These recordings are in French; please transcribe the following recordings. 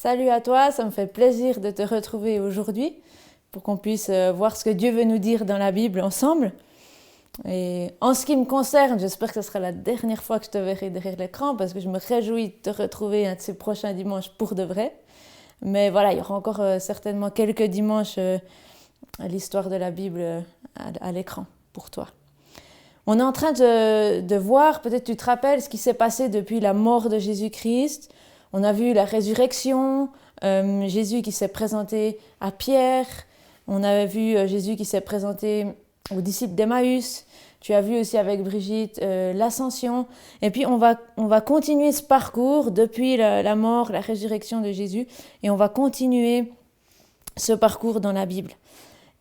Salut à toi, ça me fait plaisir de te retrouver aujourd'hui pour qu'on puisse voir ce que Dieu veut nous dire dans la Bible ensemble. Et en ce qui me concerne, j'espère que ce sera la dernière fois que je te verrai derrière l'écran parce que je me réjouis de te retrouver un de ces prochains dimanches pour de vrai. Mais voilà, il y aura encore certainement quelques dimanches à l'histoire de la Bible à l'écran pour toi. On est en train de voir, peut-être tu te rappelles, ce qui s'est passé depuis la mort de Jésus-Christ. On a vu la résurrection, Jésus qui s'est présenté à Pierre. On a vu Jésus qui s'est présenté aux disciples d'Emmaüs. Tu as vu aussi avec Brigitte l'ascension. Et puis on va continuer ce parcours depuis la mort, la résurrection de Jésus. Et on va continuer ce parcours dans la Bible.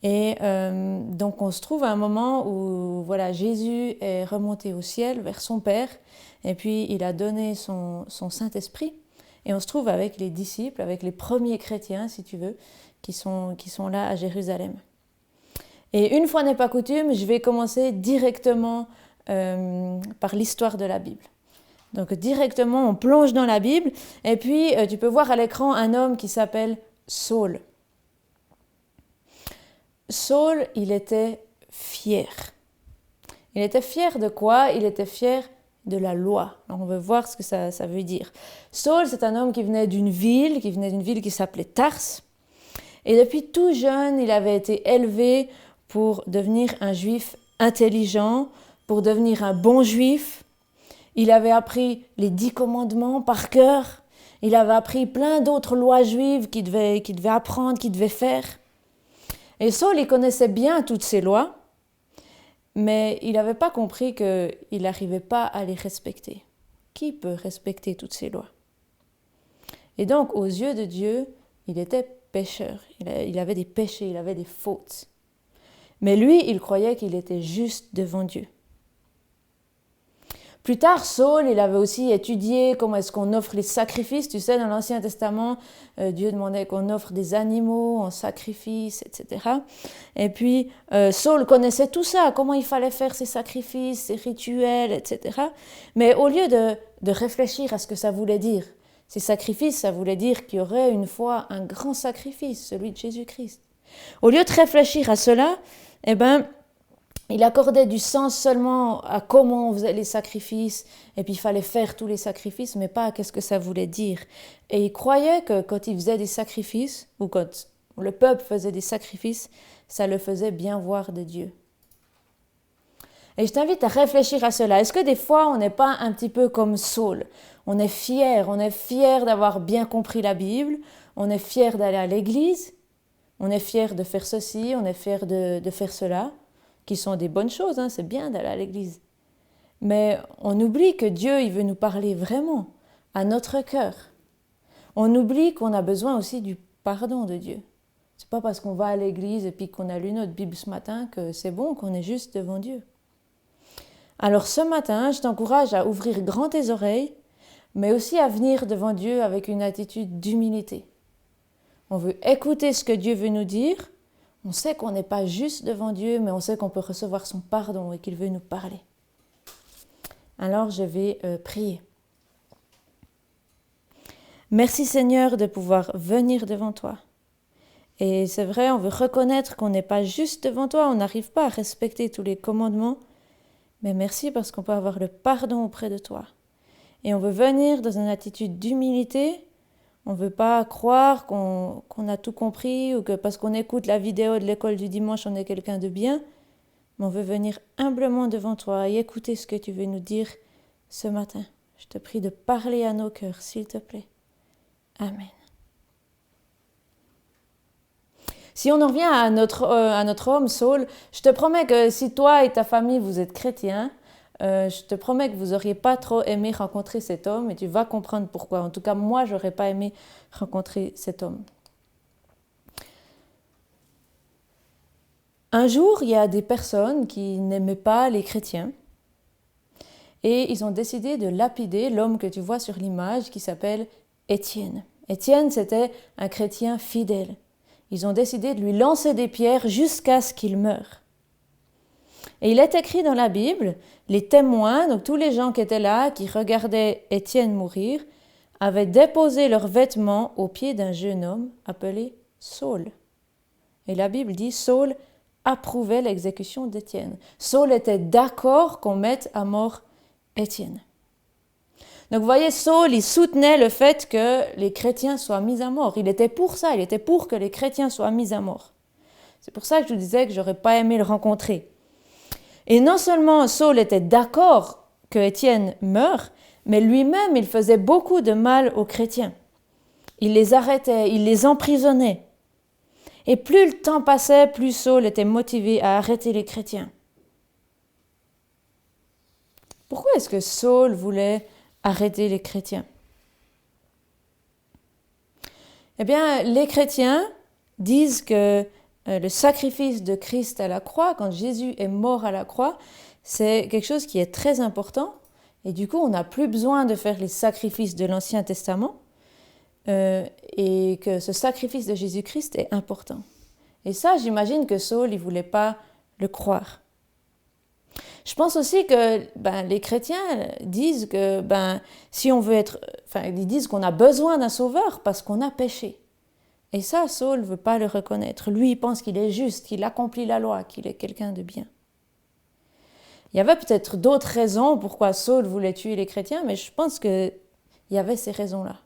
Et donc on se trouve à un moment où voilà, Jésus est remonté au ciel vers son Père et puis il a donné son Saint-Esprit et on se trouve avec les disciples, avec les premiers chrétiens si tu veux, qui sont là à Jérusalem. Et une fois n'est pas coutume, je vais commencer directement par l'histoire de la Bible. Donc directement on plonge dans la Bible et puis tu peux voir à l'écran un homme qui s'appelle Saul. Saul, il était fier. Il était fier de quoi? Il était fier de la loi. Alors on veut voir ce que ça veut dire. Saul, c'est un homme qui venait d'une ville qui s'appelait Tars. Et depuis tout jeune, il avait été élevé pour devenir un juif intelligent, pour devenir un bon juif. Il avait appris les 10 commandements par cœur. Il avait appris plein d'autres lois juives qu'il devait apprendre, qu'il devait faire. Et Saul, il connaissait bien toutes ces lois, mais il n'avait pas compris qu'il n'arrivait pas à les respecter. Qui peut respecter toutes ces lois? Et donc, aux yeux de Dieu, il était pécheur. Il avait des péchés, il avait des fautes. Mais lui, il croyait qu'il était juste devant Dieu. Plus tard, Saul, il avait aussi étudié comment est-ce qu'on offre les sacrifices. Tu sais, dans l'Ancien Testament, Dieu demandait qu'on offre des animaux en sacrifice, etc. Et puis, Saul connaissait tout ça, comment il fallait faire ces sacrifices, ces rituels, etc. Mais au lieu de réfléchir à ce que ça voulait dire, ces sacrifices, ça voulait dire qu'il y aurait une fois un grand sacrifice, celui de Jésus-Christ. Au lieu de réfléchir à cela, il accordait du sens seulement à comment on faisait les sacrifices, et puis il fallait faire tous les sacrifices, mais pas à qu'est-ce que ça voulait dire. Et il croyait que quand il faisait des sacrifices, ou quand le peuple faisait des sacrifices, ça le faisait bien voir de Dieu. Et je t'invite à réfléchir à cela. Est-ce que des fois, on n'est pas un petit peu comme Saul? On est fier d'avoir bien compris la Bible, on est fier d'aller à l'église, on est fier de faire ceci, on est fier de faire cela, qui sont des bonnes choses, hein, c'est bien d'aller à l'église. Mais on oublie que Dieu, il veut nous parler vraiment à notre cœur. On oublie qu'on a besoin aussi du pardon de Dieu. C'est pas parce qu'on va à l'église et puis qu'on a lu notre Bible ce matin que c'est bon, qu'on est juste devant Dieu. Alors ce matin, je t'encourage à ouvrir grand tes oreilles, mais aussi à venir devant Dieu avec une attitude d'humilité. On veut écouter ce que Dieu veut nous dire. On sait qu'on n'est pas juste devant Dieu, mais on sait qu'on peut recevoir son pardon et qu'il veut nous parler. Alors je vais prier. Merci Seigneur de pouvoir venir devant toi. Et c'est vrai, on veut reconnaître qu'on n'est pas juste devant toi, on n'arrive pas à respecter tous les commandements, mais merci parce qu'on peut avoir le pardon auprès de toi. Et on veut venir dans une attitude d'humilité. On ne veut pas croire qu'on a tout compris ou que parce qu'on écoute la vidéo de l'école du dimanche, on est quelqu'un de bien. Mais on veut venir humblement devant toi et écouter ce que tu veux nous dire ce matin. Je te prie de parler à nos cœurs, s'il te plaît. Amen. Si on en revient à notre homme, Saul, je te promets que si toi et ta famille, vous êtes chrétiens, je te promets que vous n'auriez pas trop aimé rencontrer cet homme et tu vas comprendre pourquoi. En tout cas, moi, je n'aurais pas aimé rencontrer cet homme. Un jour, il y a des personnes qui n'aimaient pas les chrétiens et ils ont décidé de lapider l'homme que tu vois sur l'image qui s'appelle Étienne. Étienne, c'était un chrétien fidèle. Ils ont décidé de lui lancer des pierres jusqu'à ce qu'il meure. Et il est écrit dans la Bible, les témoins, donc tous les gens qui étaient là, qui regardaient Étienne mourir, avaient déposé leurs vêtements aux pieds d'un jeune homme appelé Saul. Et la Bible dit, Saul approuvait l'exécution d'Étienne. Saul était d'accord qu'on mette à mort Étienne. Donc vous voyez, Saul, il soutenait le fait que les chrétiens soient mis à mort. Il était pour ça, il était pour que les chrétiens soient mis à mort. C'est pour ça que je vous disais que j'aurais pas aimé le rencontrer. Et non seulement Saul était d'accord que Étienne meure, mais lui-même, il faisait beaucoup de mal aux chrétiens. Il les arrêtait, il les emprisonnait. Et plus le temps passait, plus Saul était motivé à arrêter les chrétiens. Pourquoi est-ce que Saul voulait arrêter les chrétiens? Eh bien, les chrétiens disent que le sacrifice de Christ à la croix, quand Jésus est mort à la croix, c'est quelque chose qui est très important. Et du coup, on n'a plus besoin de faire les sacrifices de l'Ancien Testament. Et que ce sacrifice de Jésus-Christ est important. Et ça, j'imagine que Saul, il ne voulait pas le croire. Je pense aussi que les chrétiens disent que si on veut ils disent qu'on a besoin d'un sauveur parce qu'on a péché. Et ça, Saul ne veut pas le reconnaître. Lui, il pense qu'il est juste, qu'il accomplit la loi, qu'il est quelqu'un de bien. Il y avait peut-être d'autres raisons pourquoi Saul voulait tuer les chrétiens, mais je pense qu'il y avait ces raisons-là.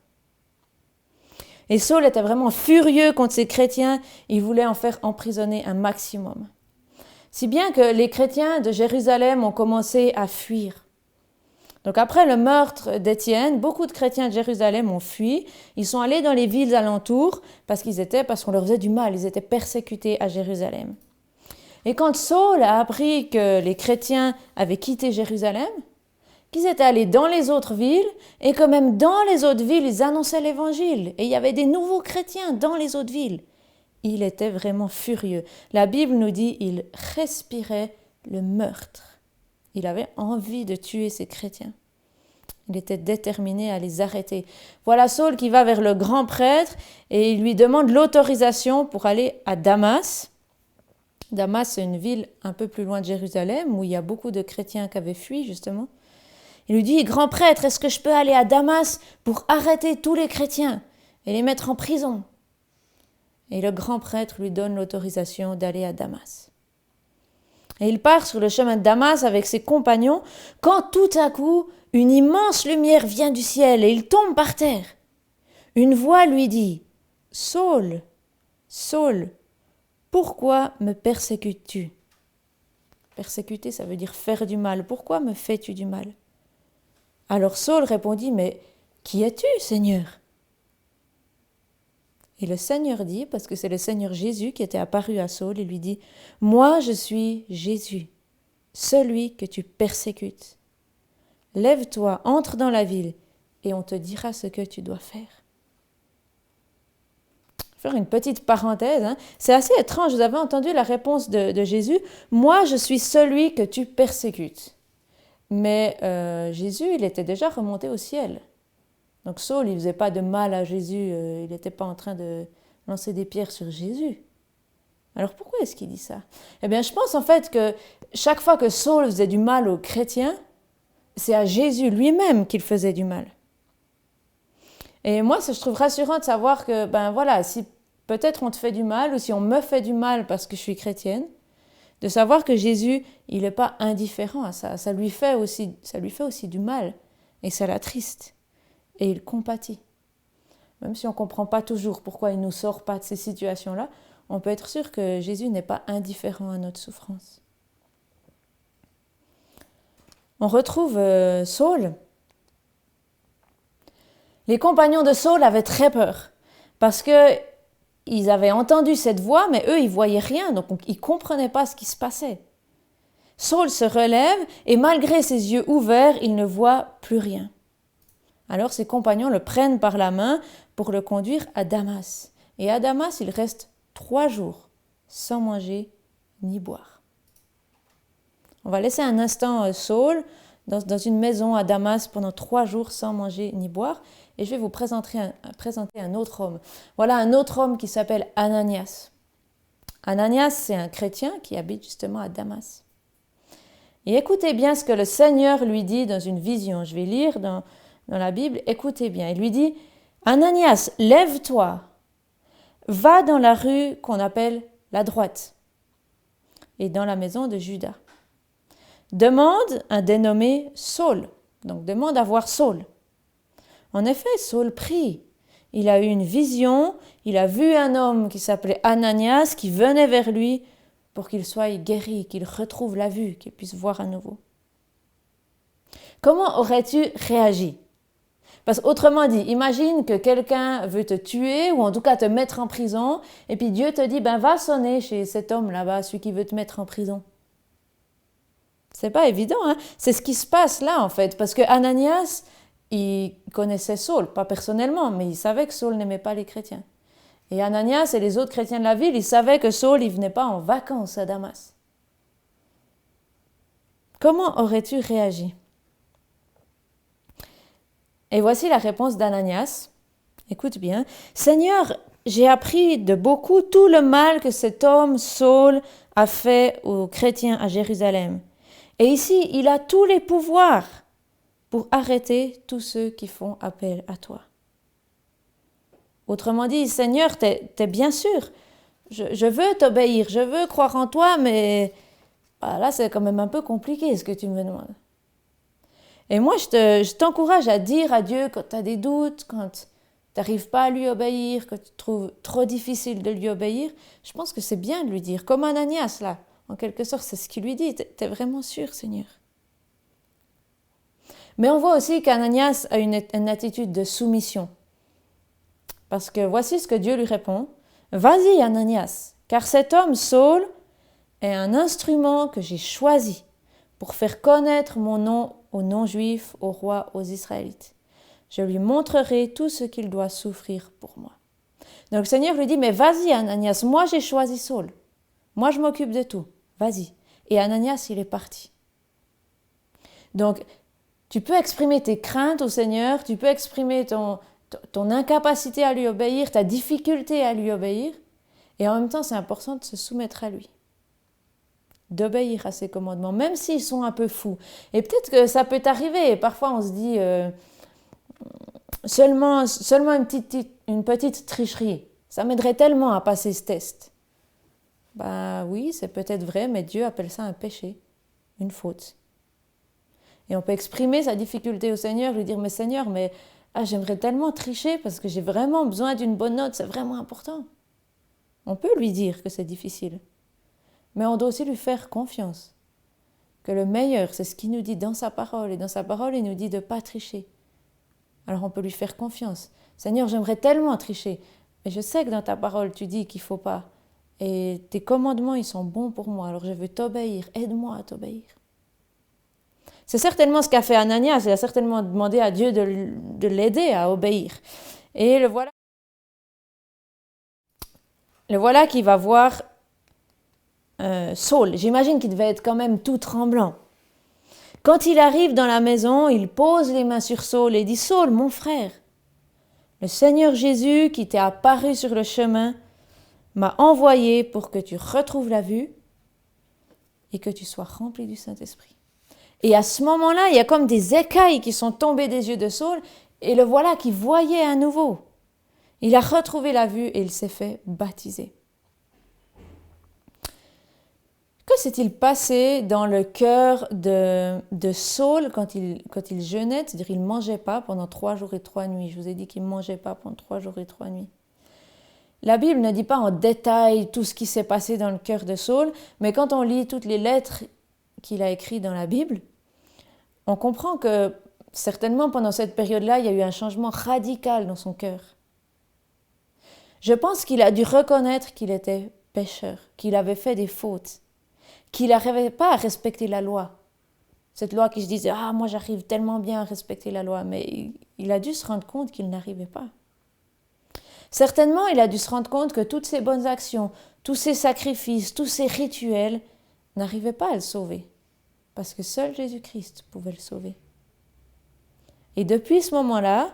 Et Saul était vraiment furieux contre ces chrétiens, il voulait en faire emprisonner un maximum. Si bien que les chrétiens de Jérusalem ont commencé à fuir. Donc après le meurtre d'Étienne, beaucoup de chrétiens de Jérusalem ont fui. Ils sont allés dans les villes alentours parce qu'on leur faisait du mal, ils étaient persécutés à Jérusalem. Et quand Saul a appris que les chrétiens avaient quitté Jérusalem, qu'ils étaient allés dans les autres villes et que même dans les autres villes, ils annonçaient l'évangile. Et il y avait des nouveaux chrétiens dans les autres villes. Il était vraiment furieux. La Bible nous dit qu'il respirait le meurtre. Il avait envie de tuer ces chrétiens. Il était déterminé à les arrêter. Voilà Saul qui va vers le grand prêtre et il lui demande l'autorisation pour aller à Damas. Damas, c'est une ville un peu plus loin de Jérusalem où il y a beaucoup de chrétiens qui avaient fui justement. Il lui dit, grand prêtre, est-ce que je peux aller à Damas pour arrêter tous les chrétiens et les mettre en prison? Et le grand prêtre lui donne l'autorisation d'aller à Damas. Et il part sur le chemin de Damas avec ses compagnons, quand tout à coup, une immense lumière vient du ciel et il tombe par terre. Une voix lui dit, « Saul, Saul, pourquoi me persécutes-tu » Persécuter, ça veut dire faire du mal. Pourquoi me fais-tu du mal? Alors Saul répondit, « Mais qui es-tu, Seigneur » Et le Seigneur dit, parce que c'est le Seigneur Jésus qui était apparu à Saul, il lui dit, « Moi je suis Jésus, celui que tu persécutes. Lève-toi, entre dans la ville, et on te dira ce que tu dois faire. » Faire une petite parenthèse, c'est assez étrange, vous avez entendu la réponse de Jésus, « Moi je suis celui que tu persécutes. » Mais Jésus, il était déjà remonté au ciel. Donc Saul, il ne faisait pas de mal à Jésus, il n'était pas en train de lancer des pierres sur Jésus. Alors pourquoi est-ce qu'il dit ça? Eh bien, je pense en fait que chaque fois que Saul faisait du mal aux chrétiens, c'est à Jésus lui-même qu'il faisait du mal. Et moi, je trouve rassurant de savoir que, si peut-être on te fait du mal, ou si on me fait du mal parce que je suis chrétienne, de savoir que Jésus, il n'est pas indifférent à ça. Ça lui fait aussi du mal, et ça l'attriste. Et il compatit. Même si on ne comprend pas toujours pourquoi il ne nous sort pas de ces situations-là, on peut être sûr que Jésus n'est pas indifférent à notre souffrance. On retrouve Saul. Les compagnons de Saul avaient très peur, parce qu'ils avaient entendu cette voix, mais eux, ils ne voyaient rien, donc ils ne comprenaient pas ce qui se passait. Saul se relève, et malgré ses yeux ouverts, il ne voit plus rien. Alors ses compagnons le prennent par la main pour le conduire à Damas. Et à Damas, il reste 3 jours sans manger ni boire. On va laisser un instant Saul dans une maison à Damas pendant 3 jours sans manger ni boire. Et je vais vous présenter un autre homme. Voilà un autre homme qui s'appelle Ananias. Ananias, c'est un chrétien qui habite justement à Damas. Et écoutez bien ce que le Seigneur lui dit dans une vision. Je vais lire dans dans la Bible, écoutez bien, il lui dit, Ananias, lève-toi, va dans la rue qu'on appelle la droite et dans la maison de Judas. Demande un dénommé Saul, donc demande à voir Saul. En effet, Saul prie. Il a eu une vision, il a vu un homme qui s'appelait Ananias qui venait vers lui pour qu'il soit guéri, qu'il retrouve la vue, qu'il puisse voir à nouveau. Comment aurais-tu réagi? Parce qu'autrement dit, imagine que quelqu'un veut te tuer ou en tout cas te mettre en prison et puis Dieu te dit, va sonner chez cet homme là-bas, celui qui veut te mettre en prison. C'est pas évident, hein? C'est ce qui se passe là en fait, parce que Ananias, il connaissait Saul, pas personnellement, mais il savait que Saul n'aimait pas les chrétiens. Et Ananias et les autres chrétiens de la ville, ils savaient que Saul, il venait pas en vacances à Damas. Comment aurais-tu réagi? Et voici la réponse d'Ananias. Écoute bien. Seigneur, j'ai appris de beaucoup tout le mal que cet homme, Saul, a fait aux chrétiens à Jérusalem. Et ici, il a tous les pouvoirs pour arrêter tous ceux qui font appel à toi. Autrement dit, Seigneur, t'es bien sûr, je veux t'obéir, je veux croire en toi, mais là, c'est quand même un peu compliqué ce que tu me demandes. Et moi, je t'encourage à dire à Dieu quand tu as des doutes, quand tu n'arrives pas à lui obéir, que tu trouves trop difficile de lui obéir. Je pense que c'est bien de lui dire, comme Ananias, là, en quelque sorte, c'est ce qu'il lui dit. Tu es vraiment sûr, Seigneur? Mais on voit aussi qu'Ananias a une attitude de soumission. Parce que voici ce que Dieu lui répond. Vas-y, Ananias, car cet homme, Saul, est un instrument que j'ai choisi pour faire connaître mon nom aux non-juifs, aux rois, aux Israélites. Je lui montrerai tout ce qu'il doit souffrir pour moi. Donc le Seigneur lui dit, mais vas-y Ananias, moi j'ai choisi Saul. Moi je m'occupe de tout, vas-y. Et Ananias, il est parti. Donc tu peux exprimer tes craintes au Seigneur, tu peux exprimer ton incapacité à lui obéir, ta difficulté à lui obéir, et en même temps c'est important de se soumettre à lui. D'obéir à ses commandements, même s'ils sont un peu fous. Et peut-être que ça peut arriver, et parfois on se dit seulement une petite tricherie, ça m'aiderait tellement à passer ce test. Oui, c'est peut-être vrai, mais Dieu appelle ça un péché, une faute. Et on peut exprimer sa difficulté au Seigneur, lui dire, mais Seigneur, j'aimerais tellement tricher parce que j'ai vraiment besoin d'une bonne note, c'est vraiment important. On peut lui dire que c'est difficile. Mais on doit aussi lui faire confiance. Que le meilleur, c'est ce qu'il nous dit dans sa parole. Et dans sa parole, il nous dit de ne pas tricher. Alors on peut lui faire confiance. Seigneur, j'aimerais tellement tricher. Mais je sais que dans ta parole, tu dis qu'il ne faut pas. Et tes commandements, ils sont bons pour moi. Alors je veux t'obéir. Aide-moi à t'obéir. C'est certainement ce qu'a fait Ananias. Il a certainement demandé à Dieu de l'aider à obéir. Et le voilà qui va voir Saul. J'imagine qu'il devait être quand même tout tremblant. Quand il arrive dans la maison, il pose les mains sur Saul et dit « Saul, mon frère, le Seigneur Jésus qui t'est apparu sur le chemin m'a envoyé pour que tu retrouves la vue et que tu sois rempli du Saint-Esprit. » Et à ce moment-là, il y a comme des écailles qui sont tombées des yeux de Saul et le voilà qui voyait à nouveau. Il a retrouvé la vue et il s'est fait baptiser. Que s'est-il passé dans le cœur de Saul quand il jeûnait, c'est-à-dire il ne mangeait pas pendant 3 jours et 3 nuits. Je vous ai dit qu'il ne mangeait pas pendant 3 jours et 3 nuits. La Bible ne dit pas en détail tout ce qui s'est passé dans le cœur de Saul, mais quand on lit toutes les lettres qu'il a écrites dans la Bible, on comprend que certainement pendant cette période-là, il y a eu un changement radical dans son cœur. Je pense qu'il a dû reconnaître qu'il était pécheur, qu'il avait fait des fautes, qu'il n'arrivait pas à respecter la loi. Cette loi qui se disait « Ah, moi j'arrive tellement bien à respecter la loi », mais il a dû se rendre compte qu'il n'arrivait pas. Certainement, il a dû se rendre compte que toutes ces bonnes actions, tous ces sacrifices, tous ces rituels n'arrivaient pas à le sauver, parce que seul Jésus-Christ pouvait le sauver. Et depuis ce moment-là,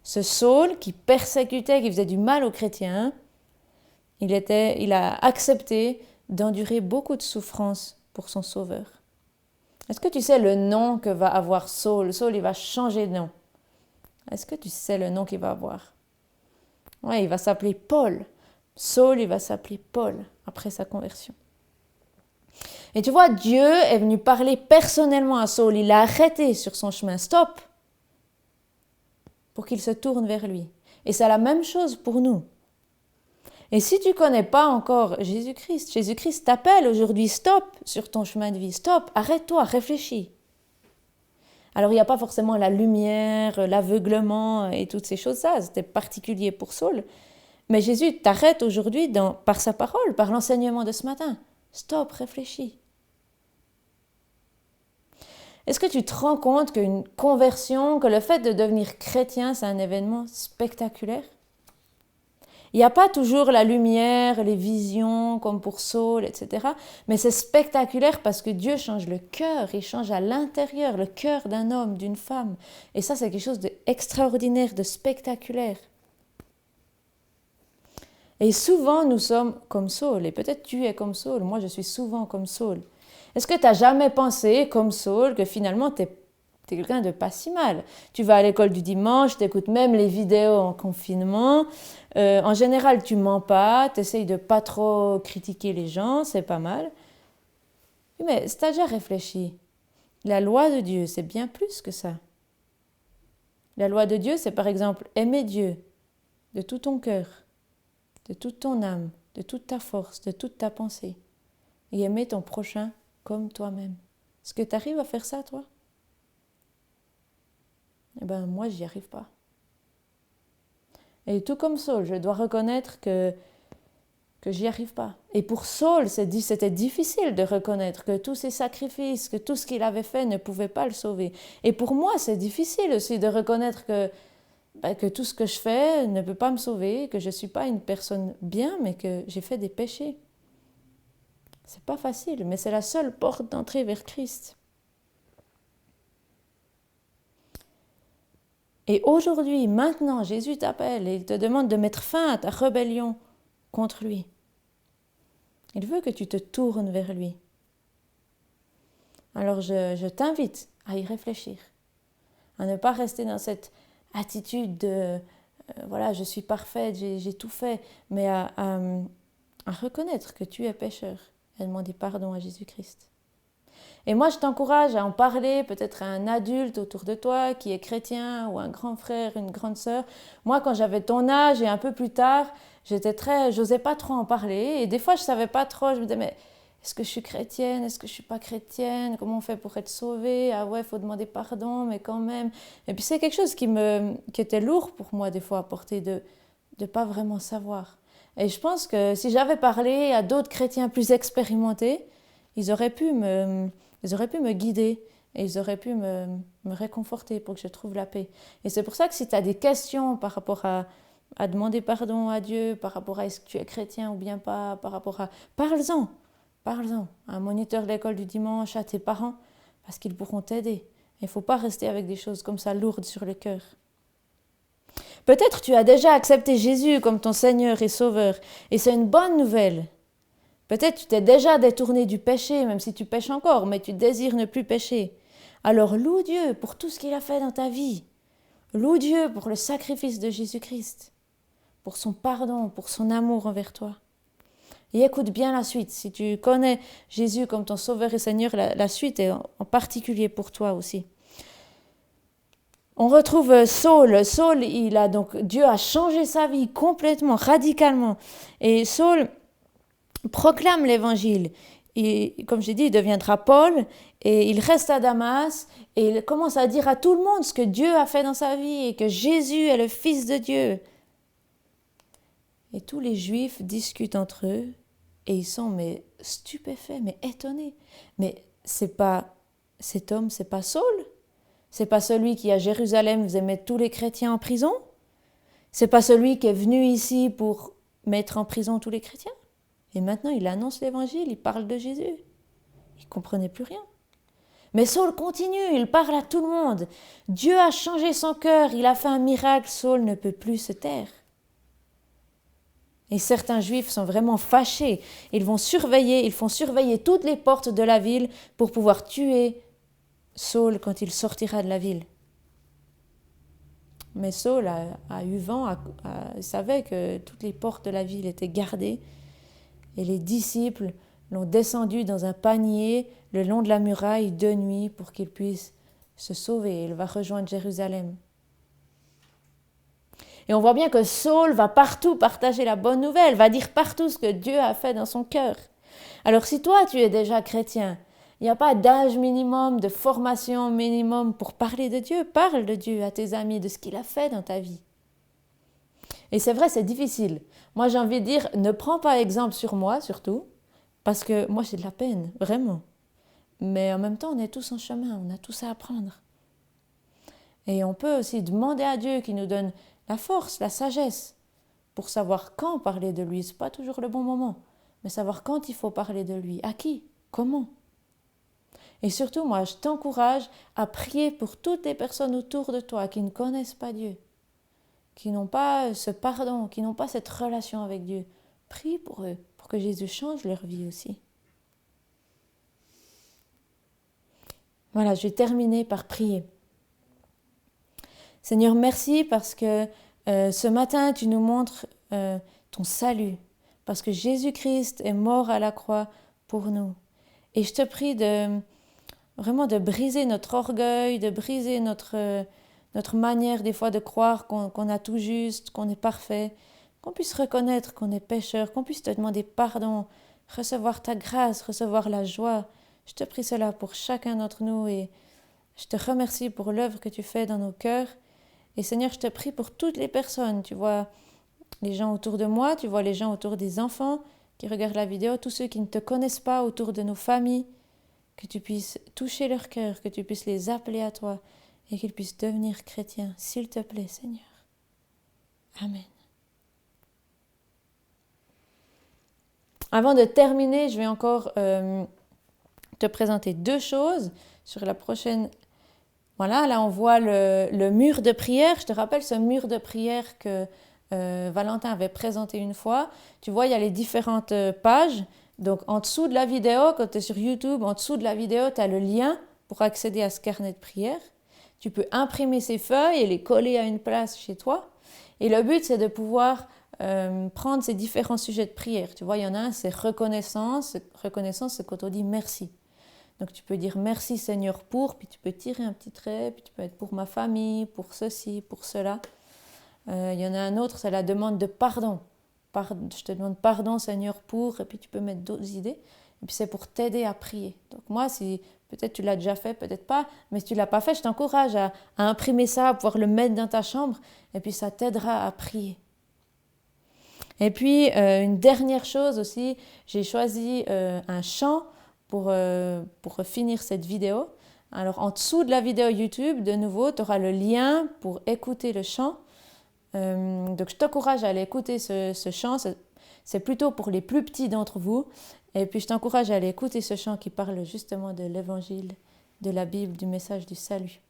ce Saul qui persécutait, qui faisait du mal aux chrétiens, il a accepté d'endurer beaucoup de souffrances pour son sauveur. Est-ce que tu sais le nom que va avoir Saul? Saul, il va changer de nom. Est-ce que tu sais le nom qu'il va avoir? Ouais, il va s'appeler Paul. Saul, il va s'appeler Paul après sa conversion. Et tu vois, Dieu est venu parler personnellement à Saul. Il l'a arrêté sur son chemin. Stop! Pour qu'il se tourne vers lui. Et c'est la même chose pour nous. Et si tu ne connais pas encore Jésus-Christ, Jésus-Christ t'appelle aujourd'hui. Stop sur ton chemin de vie. Stop, arrête-toi, réfléchis. Alors, il n'y a pas forcément la lumière, l'aveuglement et toutes ces choses-là. C'était particulier pour Saul. Mais Jésus t'arrête aujourd'hui par sa parole, par l'enseignement de ce matin. Stop, réfléchis. Est-ce que tu te rends compte qu'une conversion, que le fait de devenir chrétien, c'est un événement spectaculaire? Il n'y a pas toujours la lumière, les visions comme pour Saul, etc. Mais c'est spectaculaire parce que Dieu change le cœur, il change à l'intérieur le cœur d'un homme, d'une femme. Et ça, c'est quelque chose d'extraordinaire, de spectaculaire. Et souvent, nous sommes comme Saul. Et peut-être tu es comme Saul. Moi, je suis souvent comme Saul. Est-ce que tu n'as jamais pensé, comme Saul, que finalement, tu es quelqu'un de pas si mal? Tu vas à l'école du dimanche, tu écoutes même les vidéos en confinement. En général, tu mens pas, tu essayes de pas trop critiquer les gens, c'est pas mal. Mais si tu as déjà réfléchi, la loi de Dieu, c'est bien plus que ça. La loi de Dieu, c'est par exemple aimer Dieu de tout ton cœur, de toute ton âme, de toute ta force, de toute ta pensée, et aimer ton prochain comme toi-même. Est-ce que tu arrives à faire ça, toi? Eh bien, moi, j'y arrive pas. Et tout comme Saul, je dois reconnaître que j'y arrive pas. Et pour Saul, c'était difficile de reconnaître que tous ses sacrifices, que tout ce qu'il avait fait ne pouvait pas le sauver. Et pour moi, c'est difficile aussi de reconnaître que tout ce que je fais ne peut pas me sauver, que je ne suis pas une personne bien, mais que j'ai fait des péchés. C'est pas facile, mais c'est la seule porte d'entrée vers Christ. Et aujourd'hui, maintenant, Jésus t'appelle et il te demande de mettre fin à ta rébellion contre lui. Il veut que tu te tournes vers lui. Alors je t'invite à y réfléchir, à ne pas rester dans cette attitude de voilà, je suis parfaite, j'ai tout fait, mais à reconnaître que tu es pécheur et à demander pardon à Jésus-Christ. Et moi, je t'encourage à en parler peut-être à un adulte autour de toi qui est chrétien ou un grand frère, une grande sœur. Moi, quand j'avais ton âge et un peu plus tard, j'osais pas trop en parler. Et des fois, je savais pas trop. Je me disais, mais est-ce que je suis chrétienne? Est-ce que je suis pas chrétienne? Comment on fait pour être sauvé? Ah ouais, il faut demander pardon, mais quand même. Et puis, c'est quelque chose qui était lourd pour moi, des fois, à porter de pas vraiment savoir. Et je pense que si j'avais parlé à d'autres chrétiens plus expérimentés, ils auraient pu me guider et ils auraient pu me réconforter pour que je trouve la paix. Et c'est pour ça que si tu as des questions par rapport à demander pardon à Dieu, par rapport à est-ce que tu es chrétien ou bien pas, par rapport à... Parle-en à un moniteur de l'école du dimanche, à tes parents, parce qu'ils pourront t'aider. Il ne faut pas rester avec des choses comme ça lourdes sur le cœur. Peut-être tu as déjà accepté Jésus comme ton Seigneur et Sauveur, et c'est une bonne nouvelle. Peut-être tu t'es déjà détourné du péché, même si tu pêches encore, mais tu désires ne plus pécher. Alors loue Dieu pour tout ce qu'il a fait dans ta vie. Loue Dieu pour le sacrifice de Jésus-Christ, pour son pardon, pour son amour envers toi. Et écoute bien la suite. Si tu connais Jésus comme ton Sauveur et Seigneur, la suite est en particulier pour toi aussi. On retrouve Saul. Saul, Dieu a changé sa vie complètement, radicalement. Et Saul proclame l'évangile. Et, comme j'ai dit, il deviendra Paul et il reste à Damas et il commence à dire à tout le monde ce que Dieu a fait dans sa vie et que Jésus est le Fils de Dieu. Et tous les Juifs discutent entre eux et ils sont stupéfaits, étonnés. Mais cet homme, c'est pas Saul? C'est pas celui qui à Jérusalem faisait mettre tous les chrétiens en prison? C'est pas celui qui est venu ici pour mettre en prison tous les chrétiens? Et maintenant, il annonce l'évangile, il parle de Jésus. Il ne comprenait plus rien. Mais Saul continue, il parle à tout le monde. Dieu a changé son cœur, il a fait un miracle, Saul ne peut plus se taire. Et certains Juifs sont vraiment fâchés. Ils font surveiller toutes les portes de la ville pour pouvoir tuer Saul quand il sortira de la ville. Mais Saul a eu vent, il savait que toutes les portes de la ville étaient gardées. Et les disciples l'ont descendu dans un panier le long de la muraille de nuit pour qu'il puisse se sauver. Il va rejoindre Jérusalem. Et on voit bien que Saul va partout partager la bonne nouvelle, va dire partout ce que Dieu a fait dans son cœur. Alors si toi tu es déjà chrétien, il n'y a pas d'âge minimum, de formation minimum pour parler de Dieu. Parle de Dieu à tes amis, de ce qu'il a fait dans ta vie. Et c'est vrai, c'est difficile. Moi, j'ai envie de dire, ne prends pas exemple sur moi, surtout, parce que moi, j'ai de la peine, vraiment. Mais en même temps, on est tous en chemin, on a tous à apprendre. Et on peut aussi demander à Dieu qu'il nous donne la force, la sagesse, pour savoir quand parler de lui. Ce n'est pas toujours le bon moment, mais savoir quand il faut parler de lui, à qui, comment. Et surtout, moi, je t'encourage à prier pour toutes les personnes autour de toi qui ne connaissent pas Dieu, qui n'ont pas ce pardon, qui n'ont pas cette relation avec Dieu. Prie pour eux, pour que Jésus change leur vie aussi. Voilà, je vais terminer par prier. Seigneur, merci parce que ce matin, tu nous montres ton salut, parce que Jésus-Christ est mort à la croix pour nous. Et je te prie vraiment de briser notre orgueil, de briser notre manière des fois de croire qu'on a tout juste, qu'on est parfait, qu'on puisse reconnaître qu'on est pécheur, qu'on puisse te demander pardon, recevoir ta grâce, recevoir la joie. Je te prie cela pour chacun d'entre nous et je te remercie pour l'œuvre que tu fais dans nos cœurs. Et Seigneur, je te prie pour toutes les personnes, tu vois les gens autour de moi, tu vois les gens autour des enfants qui regardent la vidéo, tous ceux qui ne te connaissent pas autour de nos familles, que tu puisses toucher leur cœur, que tu puisses les appeler à toi et qu'ils puissent devenir chrétiens, s'il te plaît, Seigneur. Amen. Avant de terminer, je vais encore te présenter deux choses sur la prochaine. Voilà, là on voit le mur de prière. Je te rappelle ce mur de prière que Valentin avait présenté une fois. Tu vois, il y a les différentes pages. Donc en dessous de la vidéo, quand tu es sur YouTube, en dessous de la vidéo, tu as le lien pour accéder à ce carnet de prière. Tu peux imprimer ces feuilles et les coller à une place chez toi. Et le but, c'est de pouvoir prendre ces différents sujets de prière. Tu vois, il y en a un, c'est reconnaissance. Reconnaissance, c'est quand on dit merci. Donc tu peux dire merci Seigneur pour, puis tu peux tirer un petit trait, puis tu peux être pour ma famille, pour ceci, pour cela. Il y en a un autre, c'est la demande de pardon. Je te demande pardon Seigneur pour, et puis tu peux mettre d'autres idées. Et puis c'est pour t'aider à prier. Donc moi, si peut-être tu l'as déjà fait, peut-être pas, mais si tu ne l'as pas fait, je t'encourage à imprimer ça, à pouvoir le mettre dans ta chambre, et puis ça t'aidera à prier. Et puis une dernière chose aussi, j'ai choisi un chant pour finir cette vidéo. Alors en dessous de la vidéo YouTube, de nouveau, tu auras le lien pour écouter le chant. Donc je t'encourage à aller écouter ce chant. C'est plutôt pour les plus petits d'entre vous. Et puis je t'encourage à aller écouter ce chant qui parle justement de l'évangile, de la Bible, du message du salut.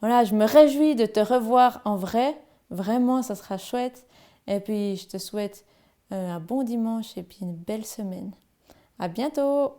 Voilà, je me réjouis de te revoir en vrai. Vraiment, ça sera chouette. Et puis je te souhaite un bon dimanche et puis une belle semaine. À bientôt!